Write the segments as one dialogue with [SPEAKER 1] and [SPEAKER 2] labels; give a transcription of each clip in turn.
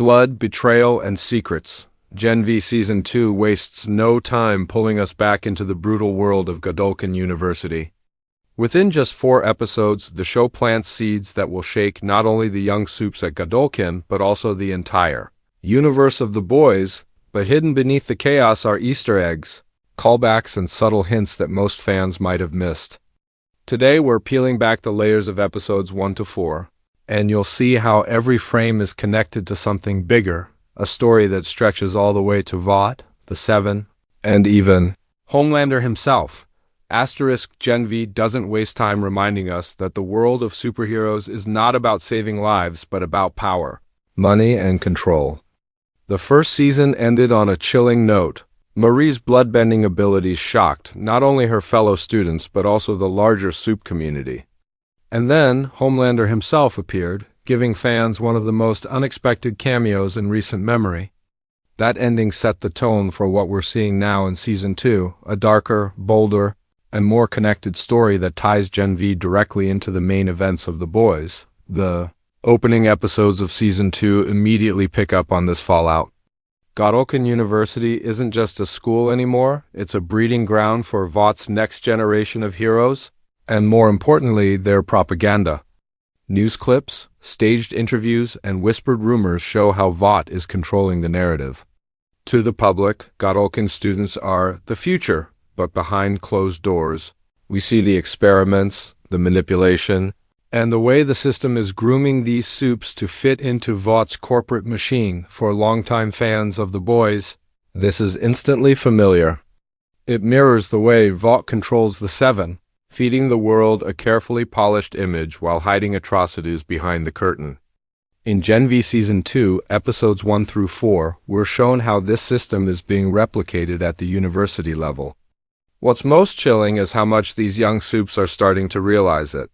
[SPEAKER 1] Blood, betrayal, and secrets. Gen V Season 2 wastes no time pulling us back into the brutal world of Godolkin University. Within just 4 episodes, the show plants seeds that will shake not only the young supes at Godolkin, but also the entire universe of the boys. But hidden beneath the chaos are Easter eggs, callbacks, and subtle hints that most fans might have missed. Today we're peeling back the layers of episodes 1 to 4, and you'll see how every frame is connected to something bigger, a story that stretches all the way to Vought, the Seven, and even Homelander himself. Gen V doesn't waste time reminding us that the world of superheroes is not about saving lives, but about power, money, and control. The first season ended on a chilling note. Marie's bloodbending abilities shocked not only her fellow students, but also the larger supe community. And then Homelander himself appeared, giving fans one of the most unexpected cameos in recent memory. That ending set the tone for what we're seeing now in Season 2, a darker, bolder, and more connected story that ties Gen V directly into the main events of The Boys. The opening episodes of Season 2 immediately pick up on this fallout. Godolkin University isn't just a school anymore, it's a breeding ground for Vought's next generation of heroes, and more importantly, their propaganda. News clips, staged interviews, and whispered rumors show how Vought is controlling the narrative. To the public, Godolkin students are the future, but behind closed doors, we see the experiments, the manipulation, and the way the system is grooming these supes to fit into Vought's corporate machine. For longtime fans of The Boys, this is instantly familiar. It mirrors the way Vought controls the Seven, feeding the world a carefully polished image while hiding atrocities behind the curtain. In Gen V Season 2, episodes 1 through 4, we're shown how this system is being replicated at the university level. What's most chilling is how much these young supes are starting to realize it.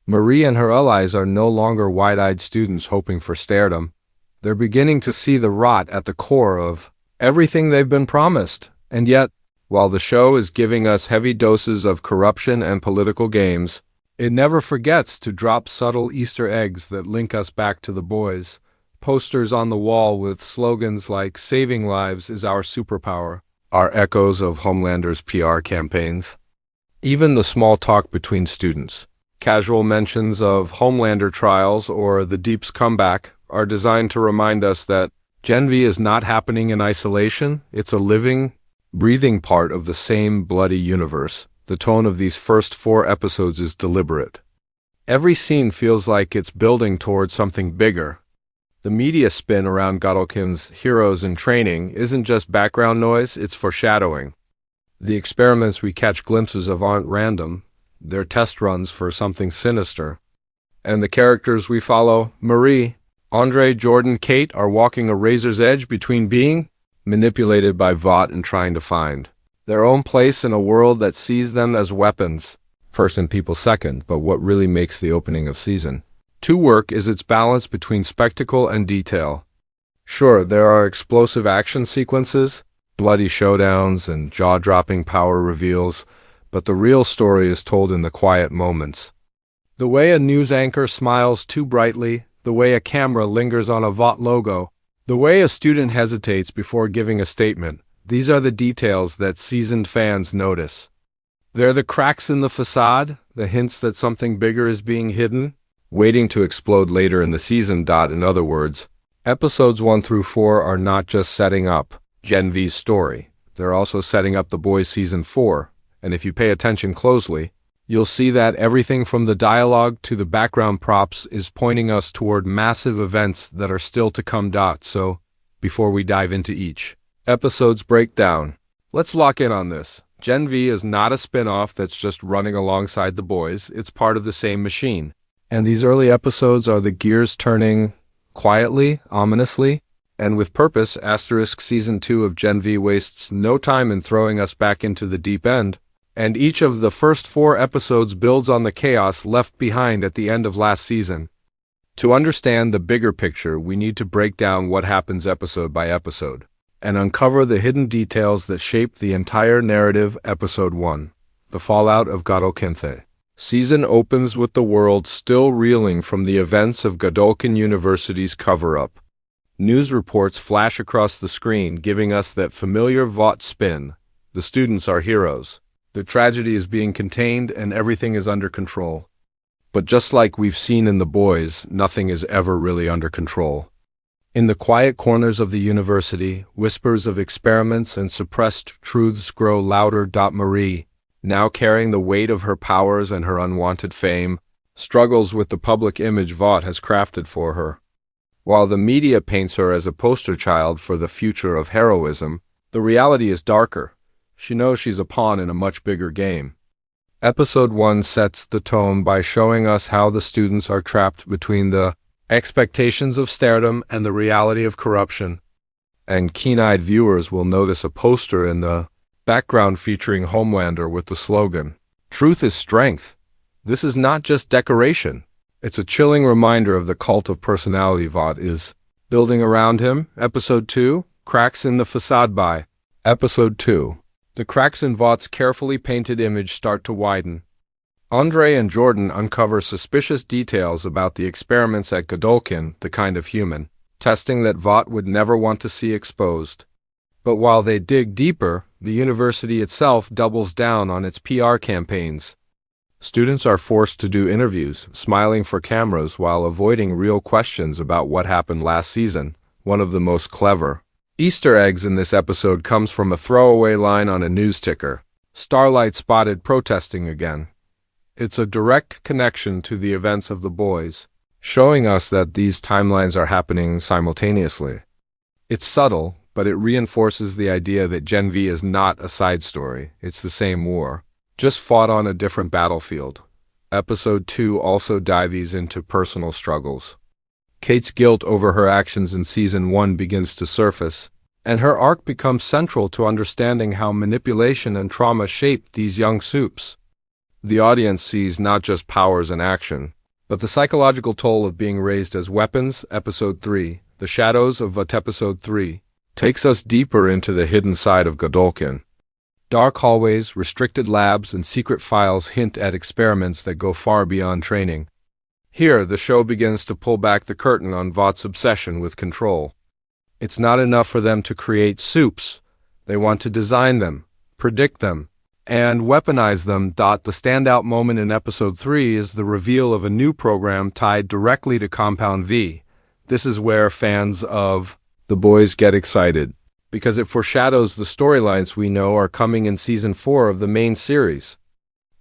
[SPEAKER 1] Marie and her allies are no longer wide-eyed students hoping for stardom. They're beginning to see the rot at the core of everything they've been promised. And yet, while the show is giving us heavy doses of corruption and political games, it never forgets to drop subtle Easter eggs that link us back to The Boys. Posters on the wall with slogans like "Saving lives is our superpower" are echoes of Homelander's PR campaigns. Even the small talk between students, casual mentions of Homelander trials or the Deep's comeback, are designed to remind us that Gen V is not happening in isolation. It's a living, breathing part of the same bloody universe. The tone of these first 4 episodes is deliberate. Every scene feels like it's building towards something bigger. The media spin around Godolkin's heroes in training isn't just background noise, it's foreshadowing. The experiments we catch glimpses of aren't random. They're test runs for something sinister. And the characters we follow, Marie, Andre, Jordan, Kate, are walking a razor's edge between being manipulated by Vought and trying to find their own place in a world that sees them as weapons, first and people second. But what really makes the opening of Season 2 work is its balance between spectacle and detail. Sure, there are explosive action sequences, bloody showdowns, and jaw-dropping power reveals, but the real story is told in the quiet moments. The way a news anchor smiles too brightly, the way a camera lingers on a Vought logo, the way a student hesitates before giving a statement, these are the details that seasoned fans notice. They're the cracks in the facade, the hints that something bigger is being hidden, waiting to explode later in the season. In other words, episodes 1 through 4 are not just setting up Gen V's story, they're also setting up The Boys Season 4. And if you pay attention closely, you'll see that everything from the dialogue to the background props is pointing us toward massive events that are still to come. So, before we dive into each episode's breakdown, let's lock in on this. Gen V is not a spin-off that's just running alongside The Boys, it's part of the same machine. And these early episodes are the gears turning quietly, ominously, and with purpose. Season 2 of Gen V wastes no time in throwing us back into the deep end. And each of the first 4 episodes builds on the chaos left behind at the end of last season. To understand the bigger picture, we need to break down what happens episode by episode, and uncover the hidden details that shape the entire narrative. Episode 1. The Fallout of Godolkin. Season opens with the world still reeling from the events of Godolkin University's cover-up. News reports flash across the screen, giving us that familiar Vought spin. The students are heroes. The tragedy is being contained and everything is under control. But just like we've seen in The Boys, nothing is ever really under control. In the quiet corners of the university, whispers of experiments and suppressed truths grow louder. Marie, now carrying the weight of her powers and her unwanted fame, struggles with the public image Vought has crafted for her. While the media paints her as a poster child for the future of heroism, the reality is darker. She knows she's a pawn in a much bigger game. Episode 1 sets the tone by showing us how the students are trapped between the expectations of stardom and the reality of corruption. And keen-eyed viewers will notice a poster in the background featuring Homelander with the slogan, "Truth is strength." This is not just decoration. It's a chilling reminder of the cult of personality Vought is building around him. Episode 2, Cracks in the Facade by Episode 2. The cracks in Vaught's carefully painted image start to widen. Andre and Jordan uncover suspicious details about the experiments at Godolkin, the kind of human testing that Vought would never want to see exposed. But while they dig deeper, the university itself doubles down on its PR campaigns. Students are forced to do interviews, smiling for cameras while avoiding real questions about what happened last season. One of the most clever Easter eggs in this episode comes from a throwaway line on a news ticker. Starlight spotted protesting again. It's a direct connection to the events of The Boys, showing us that these timelines are happening simultaneously. It's subtle, but it reinforces the idea that Gen V is not a side story. It's the same war, just fought on a different battlefield. Episode 2 also dives into personal struggles. Kate's guilt over her actions in Season 1 begins to surface, and her arc becomes central to understanding how manipulation and trauma shaped these young supes. The audience sees not just powers in action, but the psychological toll of being raised as weapons. Episode 3, The Shadows of Vought. Episode 3 takes us deeper into the hidden side of Godolkin. Dark hallways, restricted labs, and secret files hint at experiments that go far beyond training. Here, the show begins to pull back the curtain on Vaught's obsession with control. It's not enough for them to create supes. They want to design them, predict them, and weaponize them. The standout moment in Episode 3 is the reveal of a new program tied directly to Compound V. This is where fans of The Boys get excited, because it foreshadows the storylines we know are coming in Season 4 of the main series.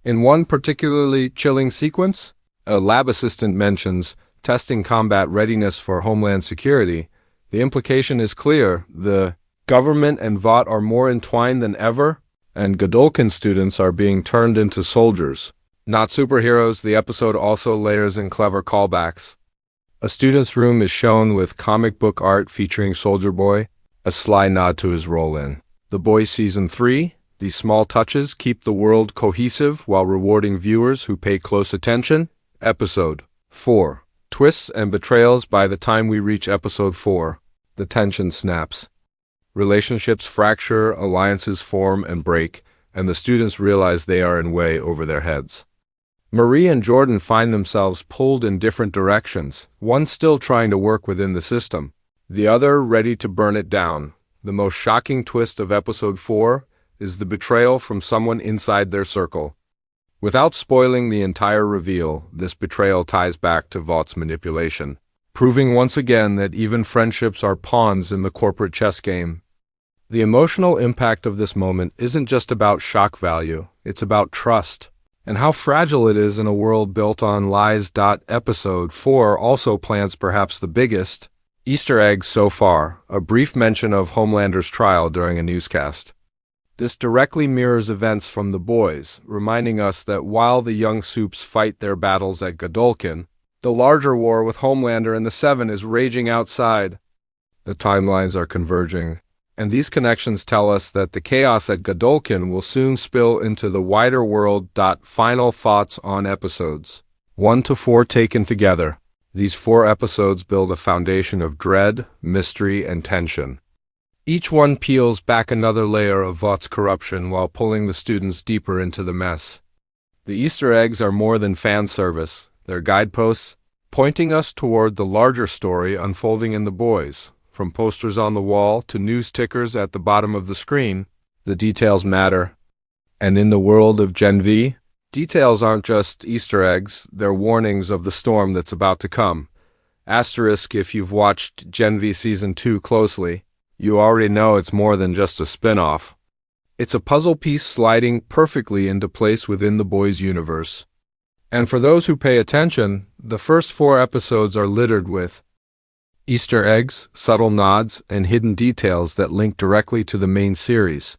[SPEAKER 1] In one particularly chilling sequence, a lab assistant mentions testing combat readiness for Homeland Security. The implication is clear: the government and Vought are more entwined than ever, and Godolkin students are being turned into soldiers, not superheroes. The episode also layers in clever callbacks. A student's room is shown with comic book art featuring Soldier Boy, a sly nod to his role in The Boys Season 3. These small touches keep the world cohesive while rewarding viewers who pay close attention. Episode 4. Twists and betrayals. By the time we reach Episode 4, the tension snaps. Relationships fracture, alliances form and break, and the students realize they are in way over their heads. Marie and Jordan find themselves pulled in different directions, one still trying to work within the system, the other ready to burn it down. The most shocking twist of Episode 4 is the betrayal from someone inside their circle. Without spoiling the entire reveal, this betrayal ties back to Vaught's manipulation, proving once again that even friendships are pawns in the corporate chess game. The emotional impact of this moment isn't just about shock value, it's about trust, and how fragile it is in a world built on lies. Episode 4 also plants perhaps the biggest Easter egg so far, a brief mention of Homelander's trial during a newscast. This directly mirrors events from The Boys, reminding us that while the young supes fight their battles at Godolkin, the larger war with Homelander and the Seven is raging outside. The timelines are converging, and these connections tell us that the chaos at Godolkin will soon spill into the wider world. Final thoughts on episodes 1 to 4 taken together. These 4 episodes build a foundation of dread, mystery, and tension. Each one peels back another layer of Vaught's corruption while pulling the students deeper into the mess. The Easter eggs are more than fan service. They're guideposts, pointing us toward the larger story unfolding in The Boys. From posters on the wall to news tickers at the bottom of the screen, the details matter. And in the world of Gen V, details aren't just Easter eggs, they're warnings of the storm that's about to come. Asterisk if you've watched Gen V Season 2 closely, you already know it's more than just a spin-off. It's a puzzle piece sliding perfectly into place within the boys' universe. And for those who pay attention, the first 4 episodes are littered with Easter eggs, subtle nods, and hidden details that link directly to the main series.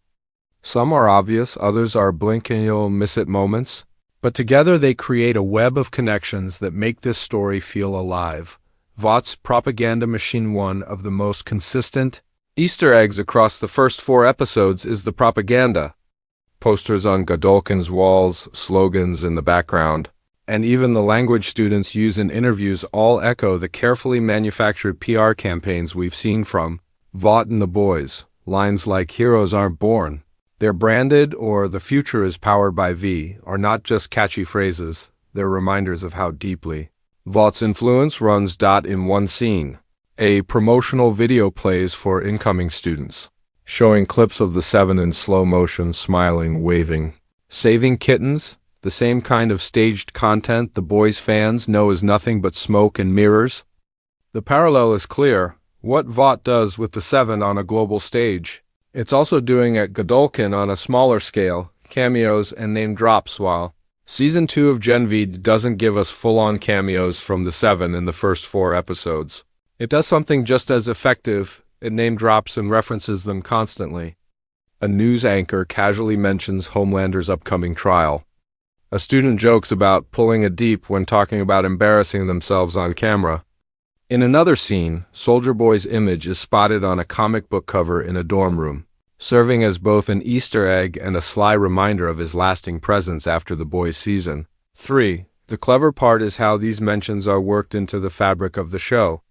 [SPEAKER 1] Some are obvious, others are blink-and-you'll-miss-it moments, but together they create a web of connections that make this story feel alive. Vought's propaganda machine, one of the most consistent Easter eggs across the first 4 episodes, is the propaganda. Posters on Godolkin's walls, slogans in the background, and even the language students use in interviews all echo the carefully manufactured PR campaigns we've seen from Vought and the boys. Lines like "Heroes aren't born, they're branded," or "The future is powered by V," are not just catchy phrases, they're reminders of how deeply Vought's influence runs. In one scene, a promotional video plays for incoming students, showing clips of the 7 in slow motion, smiling, waving, saving kittens, the same kind of staged content the boys' fans know is nothing but smoke and mirrors. The parallel is clear. What Vought does with the 7 on a global stage, it's also doing at Godolkin on a smaller scale, cameos and name drops. While Season 2 of Gen V doesn't give us full-on cameos from the 7 in the first 4 episodes, it does something just as effective. It name drops and references them constantly. A news anchor casually mentions Homelander's upcoming trial. A student jokes about pulling a deep when talking about embarrassing themselves on camera. In another scene, Soldier Boy's image is spotted on a comic book cover in a dorm room, serving as both an Easter egg and a sly reminder of his lasting presence after the boys' season 3. The clever part is how these mentions are worked into the fabric of the show.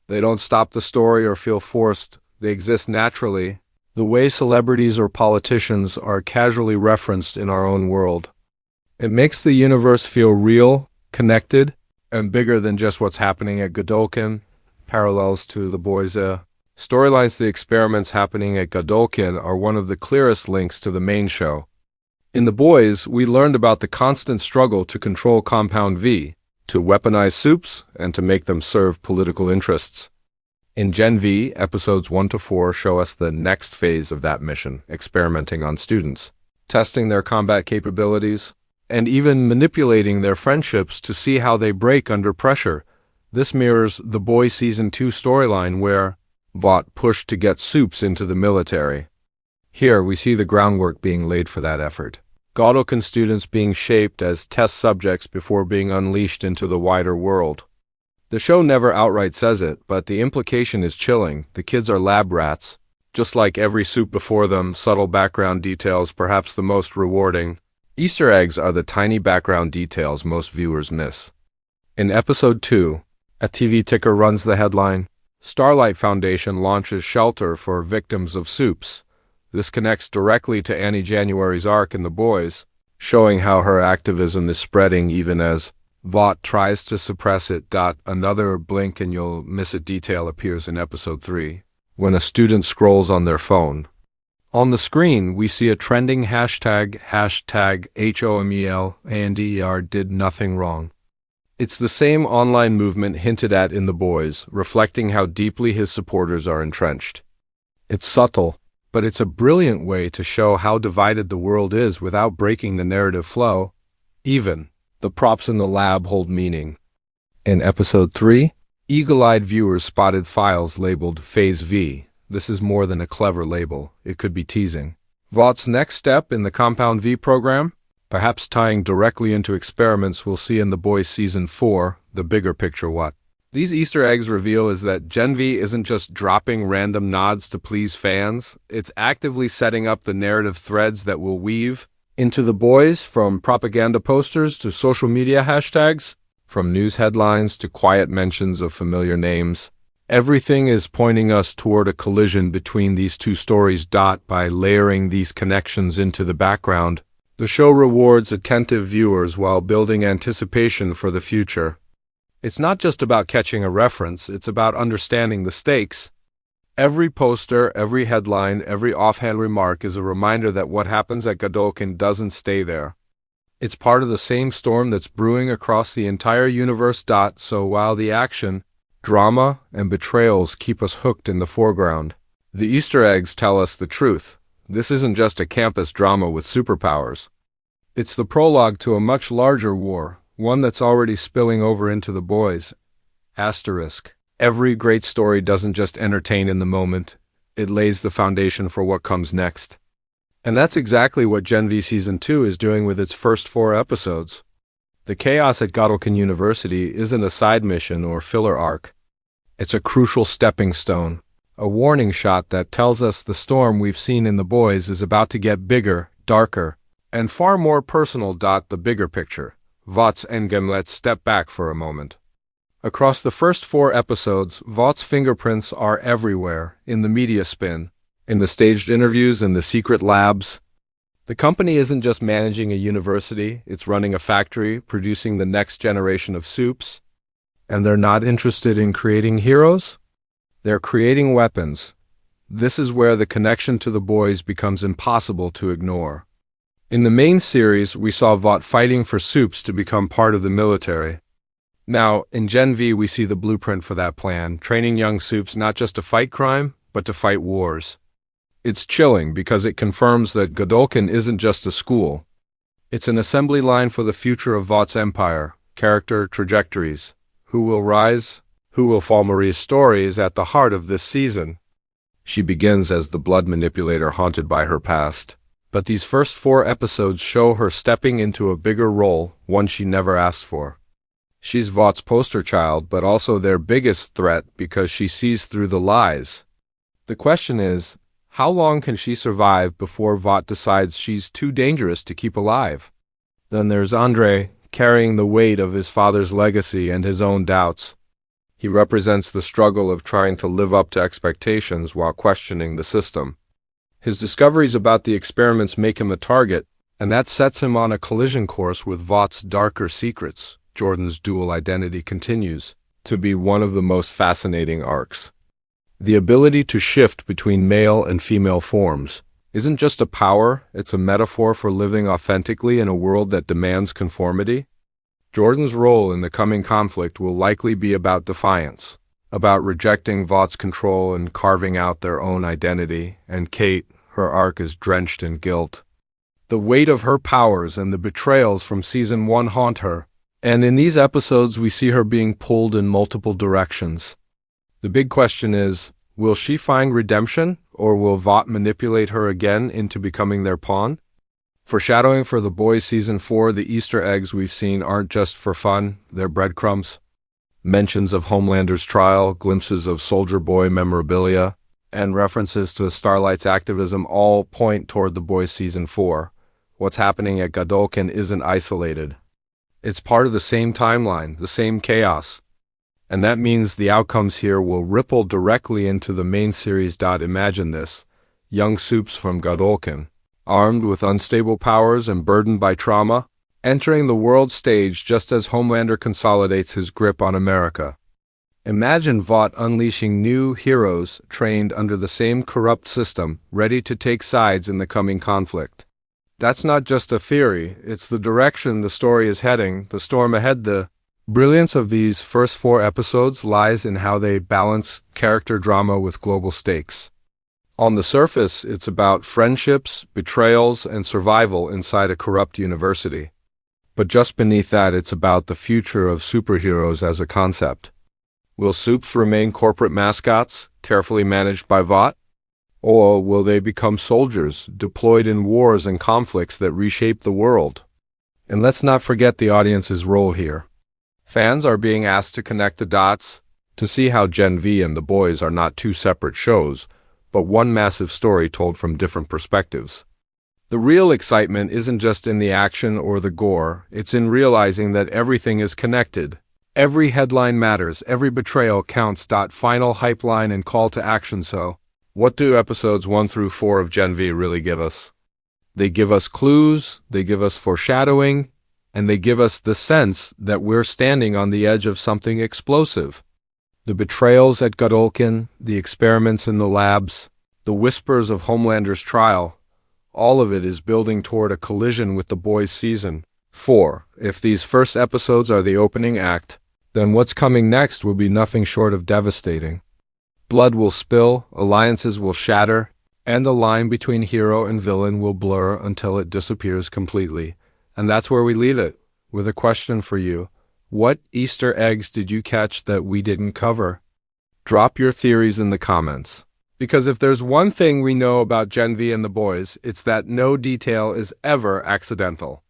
[SPEAKER 1] They don't stop the story or feel forced, they exist naturally, the way celebrities or politicians are casually referenced in our own world. It makes the universe feel real, connected, and bigger than just what's happening at Godolkin. Parallels to the boys' storylines. The experiments happening at Godolkin are one of the clearest links to the main show. In the boys, we learned about the constant struggle to control Compound V, to weaponize supes, and to make them serve political interests. In Gen V, episodes 1 to 4 show us the next phase of that mission, experimenting on students, testing their combat capabilities, and even manipulating their friendships to see how they break under pressure. This mirrors the boys' Season 2 storyline where Vought pushed to get supes into the military. Here we see the groundwork being laid for that effort. Godolkin students being shaped as test subjects before being unleashed into the wider world. The show never outright says it, but the implication is chilling. The kids are lab rats, just like every supe before them. Subtle background details, perhaps the most rewarding. Easter eggs are the tiny background details most viewers miss. In Episode 2, a TV ticker runs the headline, "Starlight Foundation launches shelter for victims of supes." This connects directly to Annie January's arc in The Boys, showing how her activism is spreading even as Vought tries to suppress it. Another blink-and-you'll-miss-it detail appears in Episode 3, when a student scrolls on their phone. On the screen, we see a trending hashtag HOMELANDER did nothing wrong. It's the same online movement hinted at in The Boys, reflecting how deeply his supporters are entrenched. It's subtle, but it's a brilliant way to show how divided the world is without breaking the narrative flow. Even the props in the lab hold meaning. In Episode 3, eagle-eyed viewers spotted files labeled Phase V. This is more than a clever label. It could be teasing Vought's next step in the Compound V program, perhaps tying directly into experiments we'll see in The Boys Season 4, the bigger picture. What these Easter eggs reveal is that Gen V isn't just dropping random nods to please fans, it's actively setting up the narrative threads that will weave into The Boys, from propaganda posters to social media hashtags, from news headlines to quiet mentions of familiar names. Everything is pointing us toward a collision between these two stories. By layering these connections into the background, the show rewards attentive viewers while building anticipation for the future. It's not just about catching a reference, it's about understanding the stakes. Every poster, every headline, every offhand remark is a reminder that what happens at Godolkin doesn't stay there. It's part of the same storm that's brewing across the entire universe. So while the action, drama, and betrayals keep us hooked in the foreground, the Easter eggs tell us the truth. This isn't just a campus drama with superpowers. It's the prologue to a much larger war, one that's already spilling over into the boys. Asterisk. Every great story doesn't just entertain in the moment, it lays the foundation for what comes next. And that's exactly what Gen V Season 2 is doing with its first 4 episodes. The chaos at Godolkin University isn't a side mission or filler arc. It's a crucial stepping stone, a warning shot that tells us the storm we've seen in the boys is about to get bigger, darker, and far more personal. The bigger picture. Vought's endgame. Let's step back for a moment. Across the first 4 episodes, Vought's fingerprints are everywhere, in the media spin, in the staged interviews, in the secret labs. The company isn't just managing a university, it's running a factory, producing the next generation of supes. And they're not interested in creating heroes? They're creating weapons. This is where the connection to the boys becomes impossible to ignore. In the main series, we saw Vought fighting for supes to become part of the military. Now, in Gen V, we see the blueprint for that plan, training young supes not just to fight crime, but to fight wars. It's chilling because it confirms that Godolkin isn't just a school. It's an assembly line for the future of Vought's empire, character, trajectories. Who will rise? Who will fall? Marie's story is at the heart of this season. She begins as the blood manipulator haunted by her past. But these first 4 episodes show her stepping into a bigger role, one she never asked for. She's Vought's poster child, but also their biggest threat because she sees through the lies. The question is, how long can she survive before Vought decides she's too dangerous to keep alive? Then there's Andre, carrying the weight of his father's legacy and his own doubts. He represents the struggle of trying to live up to expectations while questioning the system. His discoveries about the experiments make him a target, and that sets him on a collision course with Vought's darker secrets. Jordan's dual identity continues to be one of the most fascinating arcs. The ability to shift between male and female forms isn't just a power, it's a metaphor for living authentically in a world that demands conformity. Jordan's role in the coming conflict will likely be about defiance, about rejecting Vought's control and carving out their own identity, and Kate, her arc is drenched in guilt. The weight of her powers and the betrayals from Season 1 haunt her, and in these episodes we see her being pulled in multiple directions. The big question is, will she find redemption, or will Vought manipulate her again into becoming their pawn? Foreshadowing for The Boys Season 4, the Easter eggs we've seen aren't just for fun, they're breadcrumbs. Mentions of Homelander's trial, glimpses of Soldier Boy memorabilia, and references to Starlight's activism all point toward The Boys Season 4. What's happening at Godolkin isn't isolated. It's part of the same timeline, the same chaos. And that means the outcomes here will ripple directly into the main series. Imagine this: young supes from Godolkin, armed with unstable powers and burdened by trauma, entering the world stage just as Homelander consolidates his grip on America. Imagine Vought unleashing new heroes trained under the same corrupt system, ready to take sides in the coming conflict. That's not just a theory, it's the direction the story is heading, the storm ahead. The brilliance of these first 4 episodes lies in how they balance character drama with global stakes. On the surface, it's about friendships, betrayals, and survival inside a corrupt university. But just beneath that, it's about the future of superheroes as a concept. Will supes remain corporate mascots, carefully managed by Vought? Or will they become soldiers, deployed in wars and conflicts that reshape the world? And let's not forget the audience's role here. Fans are being asked to connect the dots, to see how Gen V and The Boys are not 2 separate shows, but one massive story told from different perspectives. The real excitement isn't just in the action or the gore, it's in realizing that everything is connected. Every headline matters, every betrayal counts. Final hype line and call to action. So, what do episodes 1 through 4 of Gen V really give us? They give us clues, they give us foreshadowing, and they give us the sense that we're standing on the edge of something explosive. The betrayals at Godolkin, the experiments in the labs, the whispers of Homelander's trial, all of it is building toward a collision with the boys' season 4. If these first episodes are the opening act, then what's coming next will be nothing short of devastating. Blood will spill, alliances will shatter, and the line between hero and villain will blur until it disappears completely. And that's where we leave it, with a question for you. What Easter eggs did you catch that we didn't cover? Drop your theories in the comments. Because if there's one thing we know about Gen V and the boys, it's that no detail is ever accidental.